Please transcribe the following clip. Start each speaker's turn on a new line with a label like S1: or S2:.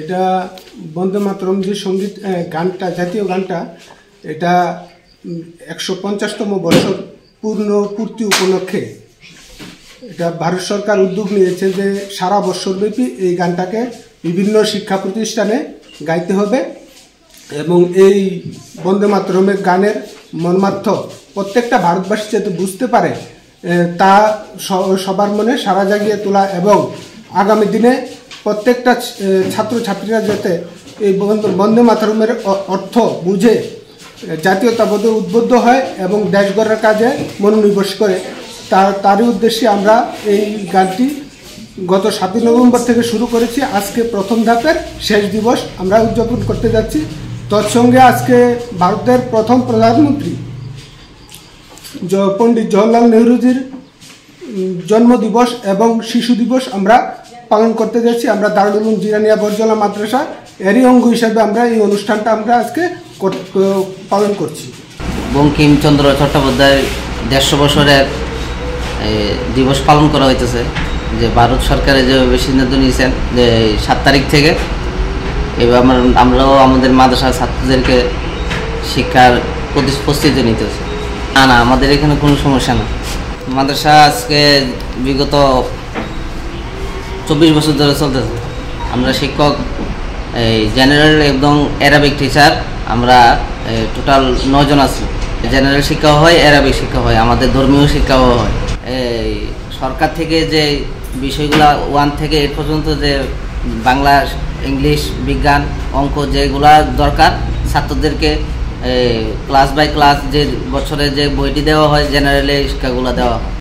S1: এটা বন্দে মাতরম যে সঙ্গীত গানটা, জাতীয় গানটা, এটা 150তম বছর পূর্তি উপলক্ষে এটা ভারত সরকার উদ্যোগ নিয়েছে যে সারা বছরব্যাপী এই গানটাকে বিভিন্ন শিক্ষা প্রতিষ্ঠানে গাইতে হবে এবং এই বন্দে মাতরমের গানের মর্মার্থ প্রত্যেকটা ভারতবাসী যাতে বুঝতে পারে তা সবার মনে সাড়া জাগিয়ে তোলা এবং আগামী দিনে প্রত্যেকটা ছাত্রছাত্রীরা যাতে এই বন্দে মাতরমের অর্থ বুঝে জাতীয়তাবোধে উদ্বুদ্ধ হয় এবং দেশ গড়ার কাজে মনোনিবেশ করে তারই উদ্দেশ্যে আমরা এই গানটি গত 7 নভেম্বর থেকে শুরু করেছি। আজকে প্রথম ধাপের শেষ দিবস আমরা উদযাপন করতে যাচ্ছি। তৎসঙ্গে আজকে ভারতের প্রথম প্রধানমন্ত্রী পণ্ডিত জওহরলাল নেহরুজির জন্মদিবস এবং শিশু দিবস আমরা পালন করতে যাচ্ছি। আমরা দারুল উলুম জিরানিয়া বরজলা মাদ্রাসা এরই অঙ্গ হিসাবে আমরা এই অনুষ্ঠানটা আমরা আজকে পালন করছি।
S2: বঙ্কিমচন্দ্র চট্টোপাধ্যায় 150 বছরের দিবস পালন করা হইতেছে, যে ভারত সরকারে যেভাবে সিদ্ধান্ত নিয়েছেন যে 7 তারিখ থেকে এবার আমরাও আমাদের মাদ্রাসার ছাত্রদেরকে শিক্ষার প্রস্তুতি নিতেছি। না, আমাদের এখানে কোনো সমস্যা না। মাদ্রাসা আজকে বিগত 24 বছর ধরে চলতেছে। আমরা শিক্ষক এই জেনারেল এবং অ্যারাবিক টিচার আমরা টোটাল 9 জন আছি। জেনারেল শিক্ষাও হয়, অ্যারাবিক শিক্ষা হয়, আমাদের ধর্মীয় শিক্ষাও হয়। এই সরকার থেকে যে বিষয়গুলো 1 থেকে 8 পর্যন্ত যে বাংলা, ইংলিশ, বিজ্ঞান, অঙ্ক যেগুলা দরকার ছাত্রদেরকে ক্লাস বাই ক্লাস যে বছরে যে বইটি দেওয়া হয় জেনারেলে শিক্ষাগুলো দেওয়া হয়।